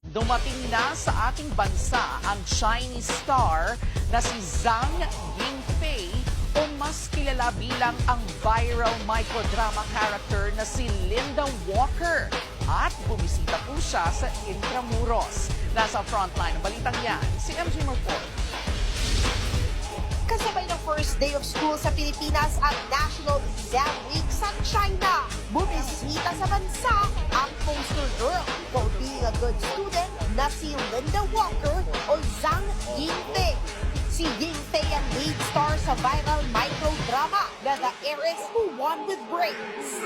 Dumating na sa ating bansa ang Chinese star na si Zhang Yingfei o mas kilala bilang ang viral microdrama character na si Linda Walker. At bumisita po siya sa Intramuros. Nasa frontline ng balitang yan, si MJ Marfort. Kasabay ng first day of school sa Pilipinas at National Exam Week sa China, bumisita sa bansa ang poster girl for being a good student na si Linda Walker o Zhang Yingfei. Si Yingfei ang lead star sa viral microdrama na The Heiress Who Won with Brains.